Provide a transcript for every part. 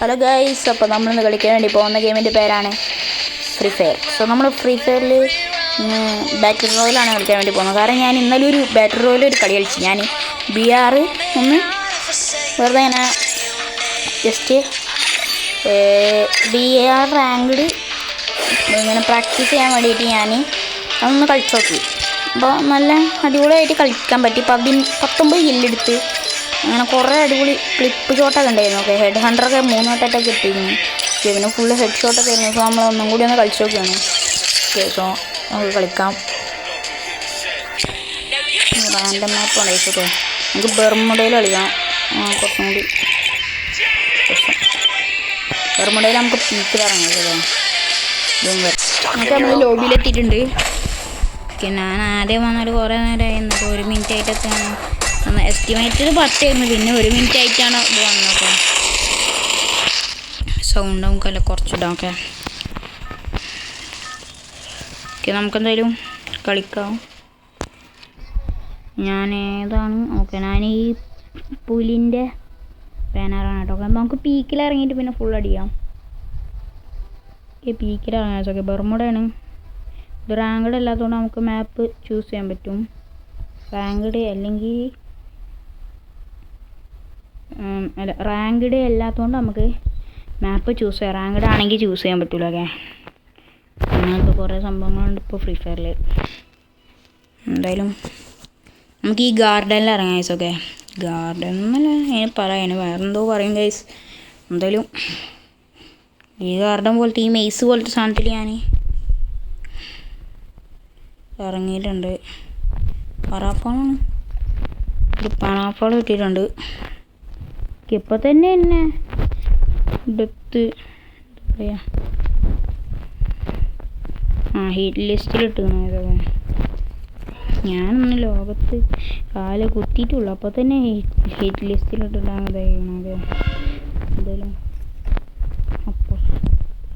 Hello guys, അപ്പോൾ നമ്മളിന്ന് കളിക്കാൻ വേണ്ടി പോകുന്ന ഗെയിമിൻ്റെ പേരാണ് ഫ്രീ ഫയർ. സോ നമ്മൾ ഫ്രീ ഫയറിൽ ബാറ്റിൽ റോയിലാണ് കളിക്കാൻ വേണ്ടി പോകുന്നത്. കാരണം ഞാൻ ഇന്നലെ ഒരു ബാറ്റിൽ റോയിൽ ഒരു കളി കളിച്ചു. ഞാൻ BR ഒന്ന് വെറുതെ ഇങ്ങനെ ജസ്റ്റ് BR റാങ്ക്ഡ് ഇങ്ങനെ പ്രാക്ടീസ് ചെയ്യാൻ വേണ്ടിയിട്ട് ഞാൻ അതൊന്ന് കളിച്ചു നോക്കി. അപ്പോൾ നല്ല അടിപൊളിയായിട്ട് കളിക്കാൻ പറ്റി. 19 കില്ലെടുത്ത് അങ്ങനെ കുറേ അടിപൊളി ക്ലിപ്പ് ഷോട്ടൊക്കെ ഉണ്ടായിരുന്നു. ഓക്കെ, ഹെഡ് ഹണ്ടറൊക്കെ 3 വട്ടമായിട്ടൊക്കെ ഇട്ടിരുന്നു. പിന്നെ ഫുള്ള് ഹെഡ് ഷോട്ടൊക്കെ ആയിരുന്നു. സോ നമ്മൾ ഒന്നും കൂടി ഒന്ന് കളിച്ചു നോക്കുകയാണ്. ഓക്കെ, സോ നമുക്ക് കളിക്കാം. റാൻഡം മാപ്പ് ഉണ്ടായി. ഓക്കെ, നമുക്ക് ബെർമുഡയിൽ കളിക്കാം. കുറച്ചും കൂടി ബെർമുഡയിൽ നമുക്ക് പീക്കിൽ ഇറങ്ങാം. നമുക്ക് നമ്മൾ ലോബിയിലെത്തിയിട്ടുണ്ട്. ഓക്കെ, ഞാൻ ആദ്യം വന്നൊരു കുറേ നേരമായി. എന്നിട്ട് 1 മിനിറ്റ് ആയിട്ടൊക്കെയാണ് എസ്റ്റിമേറ്റഡ് 10 ആയിരുന്നു. പിന്നെ 1 മിനിറ്റ് ആയിട്ടാണ് ഇത് വന്നത്. സൗണ്ട് നമുക്കല്ല കുറച്ചിടാം. ഓക്കെ ഓക്കെ, നമുക്കെന്തായാലും കളിക്കാം. ഞാൻ ഏതാണ്? ഓക്കെ, ഞാൻ ഈ പുലിൻ്റെ ബാനറാണ് കേട്ടോ. ഓക്കെ, നമുക്ക് പീക്കിൽ ഇറങ്ങിയിട്ട് പിന്നെ ഫുൾ അടിക്കാം. ഓക്കെ, പീക്കിൽ ഇറങ്ങാൻ. ഓക്കെ, ബെർമുഡയാണ്. ഇത് റാങ്ക്ഡ് അല്ലാത്തതുകൊണ്ട് നമുക്ക് മാപ്പ് ചൂസ് ചെയ്യാൻ പറ്റും. റാങ്ക്ഡ് അല്ലെങ്കിൽ അല്ല, റാങ്ക്ഡ് അല്ലാത്തതുകൊണ്ട് നമുക്ക് മാപ്പ് ചൂസ് ചെയ്യാം. റാങ്ക്ഡ് ആണെങ്കിൽ ചൂസ് ചെയ്യാൻ പറ്റില്ല. ഓക്കെ, അങ്ങനത്തെ കുറേ സംഭവങ്ങളുണ്ട് ഇപ്പോൾ ഫ്രീ ഫയറിൽ. എന്തായാലും നമുക്ക് ഈ ഗാർഡനിൽ ഇറങ്ങാം ഗൈസ്. ഓക്കെ, ഗാർഡൻ എന്നല്ല ഞാൻ പറയാൻ, വേറെന്തോ പറയും ഗൈസ്. എന്തായാലും ഈ ഗാർഡൻ പോലത്തെ ഈ മെയ്സ് പോലത്തെ സാധനത്തിൽ ഞാൻ ഇറങ്ങിയിട്ടുണ്ട്. പറാഫോളാണ്, ഒരു പറാഫോൾ കിട്ടിയിട്ടുണ്ട്. ഇപ്പോൾ തന്നെ എന്നെ ഡെത്ത് എന്താ പറയുക, ഹീറ്റ് ലിസ്റ്റിലിട്ടിരുന്നു. ഇതൊക്കെ ഞാനൊന്ന് ലോകത്ത് കാല് കുത്തിയിട്ടുള്ളൂ. അപ്പോൾ തന്നെ ഹീറ്റ് ലിസ്റ്റിലിട്ടിട്ടാണ് ഇതായിരുന്നത്. എന്തായാലും അപ്പോൾ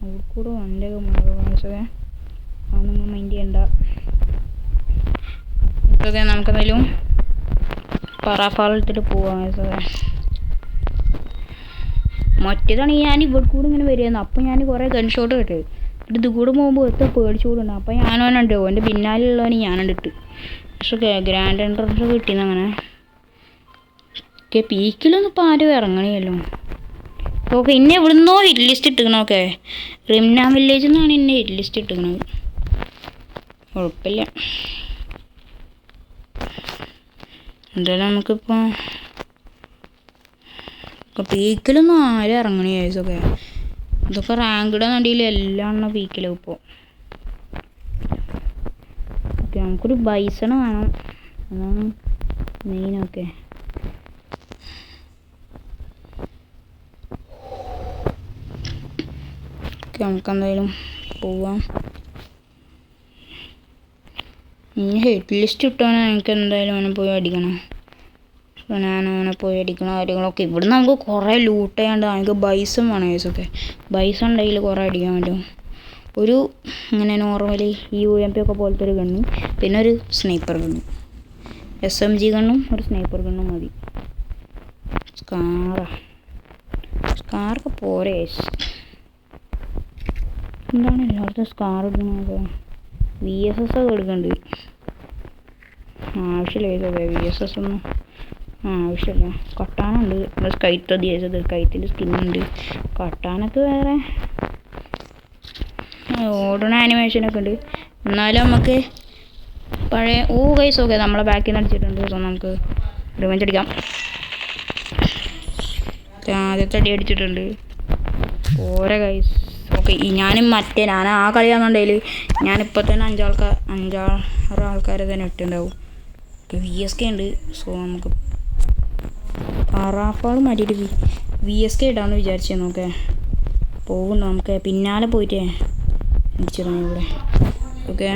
അവിടെ കൂടെ വണ്ടിയൊക്കെ മാറുക. അതൊന്നും മൈൻഡ് ചെയ്യണ്ട. ഇതൊക്കെ നമുക്കെന്തായാലും പറാഫാളിട്ടിട്ട് പോവാം. മറ്റേതാണെങ്കിൽ ഞാൻ ഇവിടെ കൂടെ ഇങ്ങനെ വരുമായിരുന്നു. അപ്പോൾ ഞാൻ കുറേ ഗൺഷോട്ട് കിട്ടി. ഇത് കൂടെ പോകുമ്പോൾ ഒറ്റ പേടിച്ചോടുണ്ട്. അപ്പോൾ ഞാനവനുണ്ട്, എൻ്റെ പിന്നാലെയുള്ളവന് ഞാനുണ്ടിട്ട്. പക്ഷേ ഗ്രാൻഡ് എൻട്രൻസ് കിട്ടിയെന്ന് അങ്ങനെ. ഓക്കെ, പീക്കിലൊന്നും ഇപ്പോൾ ആരും ഇറങ്ങണിയല്ലോ. ഓക്കെ, ഇന്നെ എവിടുന്നോ ഹിറ്റ് ലിസ്റ്റ് ഇട്ടിരിക്കണം. ഓക്കെ, റിംന വില്ലേജിൽ നിന്നാണ് എന്നെ ഹിറ്റ് ലിസ്റ്റ് ഇട്ടിരിക്കണത്. കുഴപ്പമില്ല. എന്തായാലും നമുക്കിപ്പോൾ പീക്കിലൊന്നും ആരും ഇറങ്ങണേ കേസൊക്കെ. ഇതൊക്കെ റാങ്ക്ഡ് നടിയിൽ എല്ലാം എണ്ണം പീക്കിലും ഇപ്പോൾ. ഓക്കെ, നമുക്കൊരു ബൈസണ് വേണം, അതാണ് മെയിനൊക്കെ. ഓക്കെ, നമുക്കെന്തായാലും പോവാം. ഇനി ഹെഡ് ലിസ്റ്റ് ഇട്ടാണ് എനിക്ക് എന്തായാലും അവനെ പോയി അടിക്കണം. അപ്പോൾ ഞാൻ അവനെ പോയി അടിക്കണ കാര്യങ്ങളൊക്കെ. ഇവിടെ നമുക്ക് കുറേ ലൂട്ട് ചെയ്യാണ്ട് നമുക്ക് ബൈസും വേണം കേസൊക്കെ. ബൈസ് ഉണ്ടെങ്കിൽ കുറേ അടിക്കാൻ പറ്റും. ഒരു ഇങ്ങനെ നോർമലി ഈ UMP ഒക്കെ പോലത്തെ ഒരു ഗണ്ണ്, പിന്നെ ഒരു സ്നൈപ്പർ ഗണ്ണ്, SMG ഗണ്ണും ഒരു സ്നൈപ്പർ ഗണ്ണും മതി. സ്കാറൊക്കെ പോരെ. എന്താണ് എല്ലായിടത്തും സ്കാർ ഇടുന്നത്? VSS ഒക്കെ എടുക്കുന്നുണ്ട്. ആവശ്യമില്ല കേസൊക്കെ, VSS ഒന്നും ആവശ്യമില്ല. കട്ടാനുണ്ട്, കൈത്ത് ചെയ്തത്, കൈത്തിൻ്റെ സ്കിന്നുണ്ട്. കട്ടാനൊക്കെ വേറെ ഓടണ ആനിമേഷനൊക്കെ ഉണ്ട്. എന്നാലും നമുക്ക് പഴയ ഗൈസ്. ഓക്കെ, നമ്മളെ ബാക്കിൽ നിന്ന് അടിച്ചിട്ടുണ്ട്. സോ നമുക്ക് റിവെഞ്ച് അടിക്കാം. ആദ്യത്തെ അടി അടിച്ചിട്ടുണ്ട്. ഓരോ ഗൈസ്. ഓക്കെ, ഞാൻ ആ കളിയാണെന്നുണ്ടെങ്കിൽ ഞാനിപ്പോൾ തന്നെ 5-6 ആൾക്കാരെ തന്നെ ഇട്ടുണ്ടാവും. VSK ഉണ്ട്. സോ നമുക്ക് പറാഫാൾ മാറ്റിയിട്ട് VSK ഇടാമെന്ന് വിചാരിച്ചു. ഓക്കെ, പോകുന്നു. നമുക്ക് പിന്നാലെ പോയിട്ട് അടിച്ചിരുന്നു ഇവിടെ. ഓക്കെ,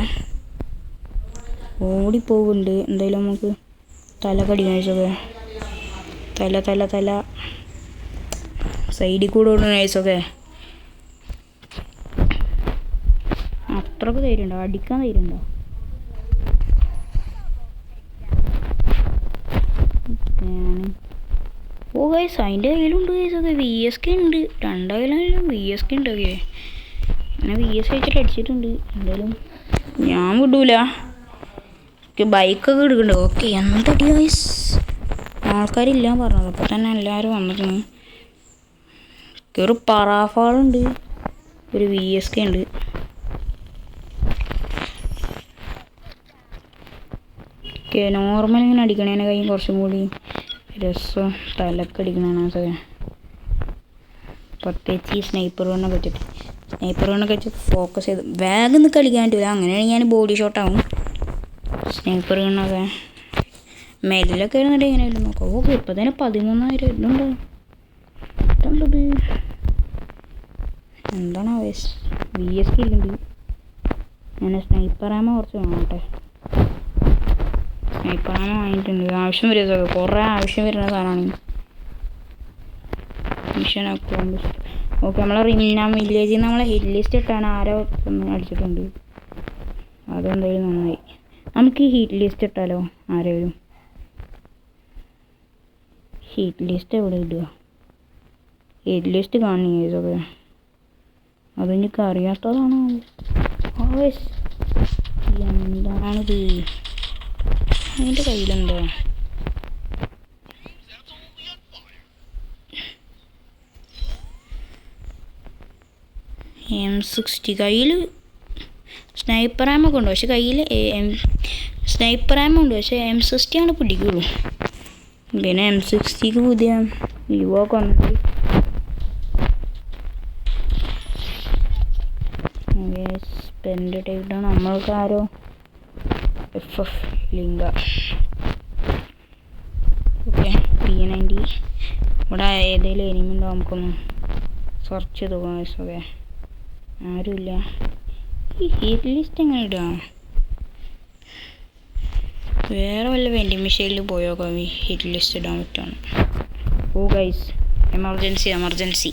ഓടിപ്പോകുന്നുണ്ട്. എന്തായാലും നമുക്ക് തലക്കടി നൈസൊക്കെ. തല സൈഡിൽ കൂടെ ഓടുന്ന നൈസൊക്കെ. അത്രക്ക് ധൈര്യമുണ്ടോ? അടിക്കാൻ ധൈര്യമുണ്ടോ? ഓ ഗൈസ് അതിൻ്റെ കയ്യിലുണ്ട് ഗൈസ്. അത് VSK ഉണ്ട്. രണ്ടായാലും VSK ഉണ്ട്. ഓക്കെ അങ്ങനെ VSK വെച്ചിട്ട് അടിച്ചിട്ടുണ്ട്. എന്തായാലും ഞാൻ വിടൂല. ബൈക്കൊക്കെ എടുക്കണ്ടോ? ഓക്കെ എന്തടി ഗൈസ് ആൾക്കാരില്ല പറഞ്ഞത്. അപ്പോൾ തന്നെ എല്ലാവരും വന്നിട്ടുണ്ട്. ഒരു പറാഫാളുണ്ട്, ഒരു VSK ഉണ്ട്. ഓക്കെ നോർമൽ ഇങ്ങനെ അടിക്കണേനെ കഴിഞ്ഞ് കുറച്ചും കൂടി രസം തലക്ക് അടിക്കണതാണ്. പ്രത്യേകിച്ച് ഈ സ്നൈപ്പർ ഗണ്ണൊക്കെ വെച്ച് ഫോക്കസ് ചെയ്ത് വേഗം ഒന്ന് കളിക്കാൻ പറ്റില്ല. അങ്ങനെയാണെങ്കിൽ ഞാൻ ബോഡി ഷോട്ടാവും. സ്നൈപ്പർ ഗണ്ണൊക്കെ മെല്ലൊക്കെ ആയിരുന്നിട്ട് എങ്ങനെയായാലും നോക്കാം. ഓക്കെ ഇപ്പം തന്നെ 13,000 ഇതുണ്ട്. ഇതുണ്ടത് എന്താണ് VSK ഇരിക്കുന്നുണ്ട്. ഞാൻ സ്നൈപ്പർ ആമ കുറച്ച് വാങ്ങട്ടെ. സ്നൈപ്പർ ആമ വാങ്ങിയിട്ടുണ്ട്. ആവശ്യം വരുന്നത് കുറേ ആവശ്യം വരുന്ന സാധനമാണ്. Mission account. ഓക്കെ നമ്മളെ റിംനാം വില്ലേജിൽ നിന്ന് നമ്മളെ ഹിറ്റ് ലിസ്റ്റ് ഇട്ടാണ് ആരോ അടിച്ചിട്ടുണ്ട്. അതെന്തായാലും നന്നായി. നമുക്ക് ഈ ഹീറ്റ് ലിസ്റ്റ് ഇട്ടാലോ? ആരെങ്കിലും ഹീറ്റ് ലിസ്റ്റ് എവിടെ ഇടുക? ഹീറ്റ് ലിസ്റ്റ് കാണുന്നതൊക്കെ അതെനിക്ക് അറിയാത്തതാണോ? എന്താണിത്? അതിൻ്റെ കയ്യിലെന്താ? M60 കയ്യിൽ സ്നൈപ്പർ ആമ ഒക്കെ ഉണ്ട്. പക്ഷെ കയ്യിൽ സ്നൈപ്പർ ആമ ഉണ്ട്. പക്ഷെ M60 ആണ് പിടിക്കുള്ളൂ. പിന്നെ M60ക്ക് പുതിയ വിവോ ഒക്കെ വന്നിട്ട് സ്പെൻഡ് ടൈപ്പാണ്. നമ്മൾക്ക് ആരോ FF ലിങ്ക. ഓക്കെ P90 ഇവിടെ ഏതെങ്കിലും എനിമുണ്ടോ നമുക്കൊന്ന് സെർച്ച് ചെയ്ത് പോകാം. ഓക്കെ ആരുമില്ല. ഈ ഹീറ്റ് ലിസ്റ്റ് എങ്ങനെ ഇടുക? വേറെ വല്ല വെൻഡിങ് മെഷീനിൽ പോയോക്കാം ഈ ഹീറ്റ് ലിസ്റ്റ് ഇടാൻ പറ്റുകയാണ്. ഓ ഗൈസ് എമർജൻസി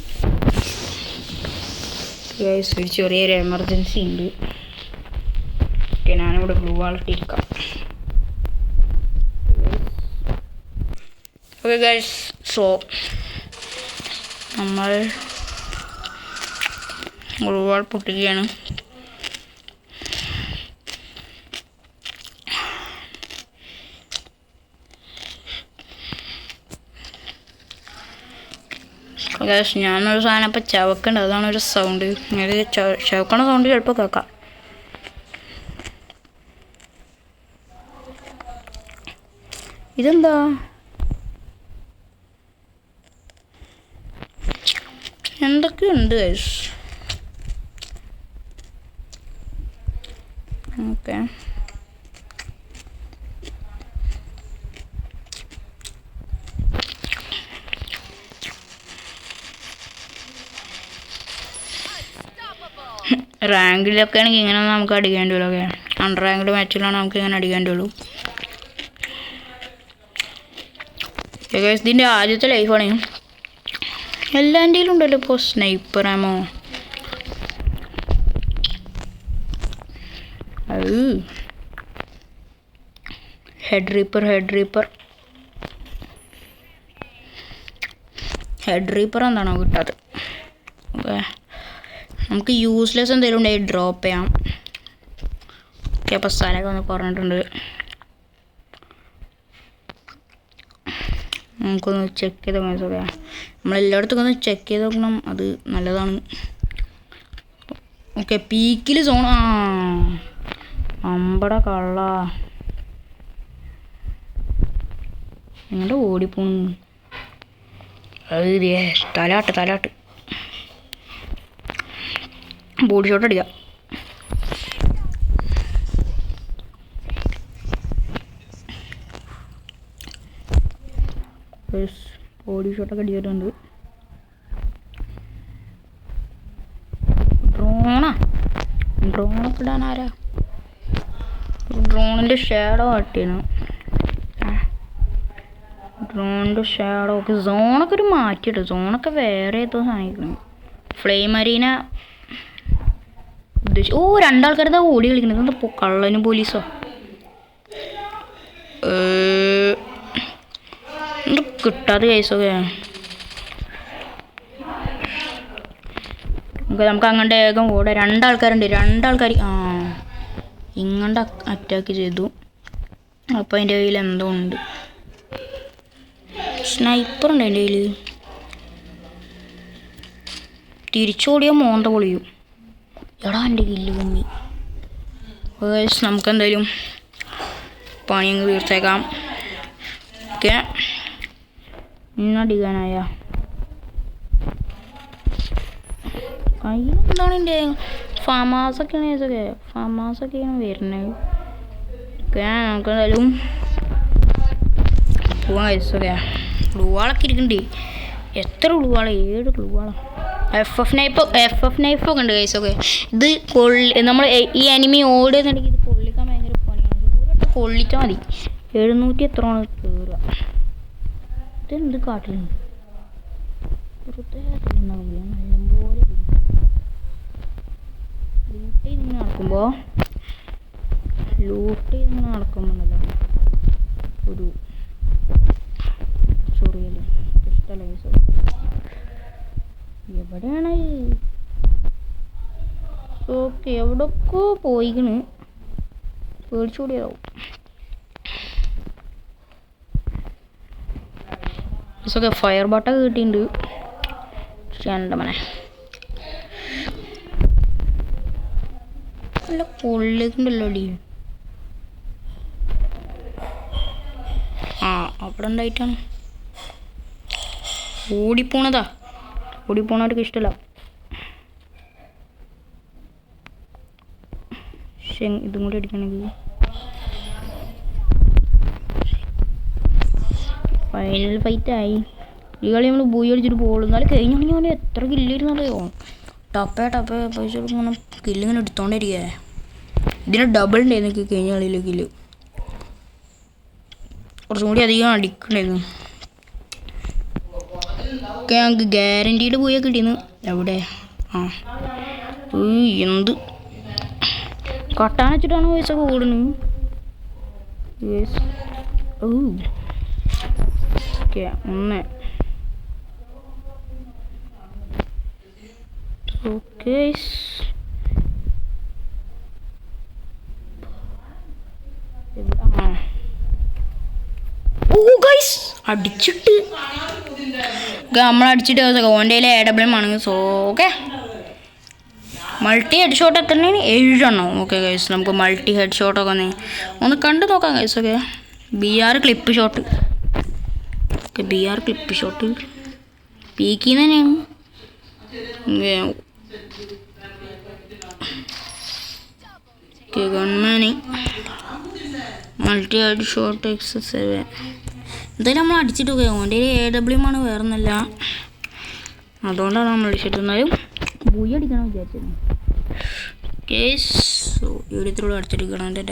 ഗൈസ്, ഒരു ചെറിയൊരു എമർജൻസി ഉണ്ട്. ഓക്കെ ഞാനിവിടെ ബ്ലൂ വാളിട്ടിരിക്കാം. ഓക്കെ ഗൈസ്, സോ നമ്മൾ ബ്ലൂ വാൾ പൊട്ടുകയാണ്. ഞാനൊരു സാധനം ഇപ്പം ചവക്കണ്ട, അതാണ് ഒരു സൗണ്ട്. ഇങ്ങനെ ചവക്കണ സൗണ്ട് ചിലപ്പോൾ കേൾക്കാം. ഇതെന്താ? എന്തൊക്കെയുണ്ട് ഗൈസ്? ഓക്കെ റാങ്കിലൊക്കെ ആണെങ്കിൽ ഇങ്ങനെ നമുക്ക് അടിക്കേണ്ടി വരും. ഓക്കെ അണ്ടർ റാങ്ക്ഡ് മാച്ചിലാണ് നമുക്ക് ഇങ്ങനെ അടിക്കേണ്ടി ഉള്ളൂ. ഇതിൻ്റെ ആദ്യത്തെ ലൈഫാണ്. എല്ലാൻ്റെയിലും ഉണ്ടല്ലോ ഇപ്പോൾ സ്നൈപ്പർ ആമോ. ഹെഡ് റീപ്പർ എന്താണോ കിട്ടാത്തത്? ഓക്കെ നമുക്ക് യൂസ്ലെസ് എന്തെങ്കിലും ഉണ്ടെങ്കിൽ ഡ്രോപ്പ് ചെയ്യാം. ഓക്കെ അപ്പോൾ സ്ഥലമൊക്കെ ഒന്ന് പറഞ്ഞിട്ടുണ്ട്. നമുക്കൊന്ന് ചെക്ക് ചെയ്ത് നോക്കാം. ഓക്കെ നമ്മളെല്ലായിടത്തും ഒന്ന് ചെക്ക് ചെയ്ത് നോക്കണം, അത് നല്ലതാണ്. Okay പീക്കിൽ zone. അമ്പട കള്ള നിങ്ങളുടെ ഓടിപ്പോണു. തലാട്ട് ബോഡി ഷോട്ട് അടിക്കാം. ബോഡി ഷോട്ടൊക്കെ അടിച്ചിട്ടുണ്ട്. ഡ്രോണൊക്കെ ഇടാൻ ആരാ? ഡ്രോണിൻ്റെ ഷാഡോ കട്ടിയാണ്. ഡ്രോണിൻ്റെ ഷാഡോ ഒക്കെ സോണൊക്കെ ഒരു മാറ്റിയിട്ട് സോണൊക്കെ വേറെ ഏതോ സാധനം. ഫ്ലെയിം അരീന ഉദ്ദേശിച്ചു. ഓ രണ്ടാൾക്കാരതാ ഓടി കളിക്കുന്നത്. എന്താ കള്ളനും പോലീസോ? ഇത് കിട്ടാതെ കേസൊക്കെ നമുക്ക് അങ്ങോട്ട് വേഗം കൂടെ രണ്ടാൾക്കാരുണ്ട്. ആ ഇങ്ങോട്ട് അറ്റാക്ക് ചെയ്തു. അപ്പോൾ അതിൻ്റെ കയ്യിൽ എന്തോ ഉണ്ട്. സ്നൈപ്പറുണ്ട് എൻ്റെ കയ്യിൽ. തിരിച്ചോടിയാൽ മോന്ത പൊളിയും. എടാ എൻ്റെ കില്ല് കുമ്മി. നമുക്കെന്തായാലും പണി അങ്ങ് തീർച്ചേക്കാം. ഓക്കെ ഇന്നടിക്കാനായ കയ്യിലെന്താണ് എൻ്റെ ഫാമാസൊക്കെയാണ് വരുന്നത്. ഓക്കെ നമുക്കെന്തായാലും പോവാൻ കഴിച്ചൊക്കെ. ഗ്ലൂവാളൊക്കെ ഇരിക്കുന്നുണ്ട്. എത്ര ഗ്ലൂവാളാണ്? 7 ഗ്ലൂവാളാണ്. എഫ് നൈഫൊക്കെ ഉണ്ട് കഴിച്ചൊക്കെ. ഇത് നമ്മൾ ഈ അനിമി ഓടുന്നുണ്ടെങ്കിൽ ഇത് കൊള്ളിക്കാൻ ഭയങ്കര പണിയാണ്. കൊള്ളിച്ചാൽ മതി. 700 എത്രയാണ് കയറുക. ഇതെന്ത് കാട്ടിലുണ്ട് നല്ലപോലെ ലൂട്ട് ചെയ്തിങ്ങനെ നടക്കുമ്പോണ്ടല്ലോ ഒരു ചൊറിയല് ഇഷ്ടമല്ല കേസ്. എവിടെയാണ്? ഓക്കെ എവിടൊക്കെ പോയിക്കണ്. പേടിച്ചുകൂടിയാവും. ഓക്കെ ഫയർ ബട്ടൊക്കെ കിട്ടിയിട്ടുണ്ട്. എൻ്റെ മനെ നല്ല പൊള്ളിക്കുണ്ടല്ലോ അടി. അവിടെ ഉണ്ടായിട്ടാണ് ഓടിപ്പോണവർക്ക് ഇഷ്ടമല്ല. പക്ഷെ ഇതും കൂടി അടിക്കണമെങ്കിൽ ഫൈനൽ ഫൈറ്റായി. ഈ കളി നമ്മൾ ബൂയി അടിച്ചിട്ട് പോകുള്ളൂ. എന്നാലും കഴിഞ്ഞാണെങ്കിൽ അവന് എത്ര കില്ലിരുന്നറിയോ. ടപ്പേ പൈസ ഇങ്ങനെ കില്ലിങ്ങനെ എടുത്തോണ്ടിരിക്കേ. ഇതിന് ഡബിൾ ഉണ്ടായിരുന്നു എനിക്ക് കഴിഞ്ഞ കളിയിൽ കില്ല്. കുറച്ചും കൂടി അധികം അടിക്കണ്ടായിരുന്നു. ഓക്കെ ഞങ്ങൾക്ക് ഗ്യാരൻറ്റീഡ് പോയി കിട്ടിയെന്ന്. എവിടെ? എന്ത് കട്ടാൻ വെച്ചിട്ടാണ് പൈസൊക്കെ ഓടുന്നത്. ഓക്കെ 1. ഓക്കെ അടിച്ചിട്ട് നമ്മളടിച്ചിട്ട് ഓൻ്റെ AWM ആണ്. So okay multi head shot എത്രയാണ്? 7 എണ്ണം. ഓക്കെ ഗൈസ് നമുക്ക് മൾട്ടി ഹെഡ് ഷോട്ടൊക്കെ ഒന്ന് കണ്ടു നോക്കാം guys. Okay BR clip shot. Okay BR clip shot പീക്കിൽ തന്നെയാണ്. ഓക്കെ ഗൺമാന് മൾട്ടി ഹെഡ് ഷോട്ട് X7 എന്തായാലും നമ്മൾ അടിച്ചിട്ട് പോയി. ഓൻ്റെ AWM ആണ്, വേറൊന്നല്ല. അതുകൊണ്ടാണ് നമ്മൾ അടിച്ചിട്ടുണ്ടായും. ബൂയി അടിക്കണം വിചാരിച്ചിരുന്നു. കേസ് ഇവിടത്തോളം അടിച്ചെടുക്കണം. എൻ്റെ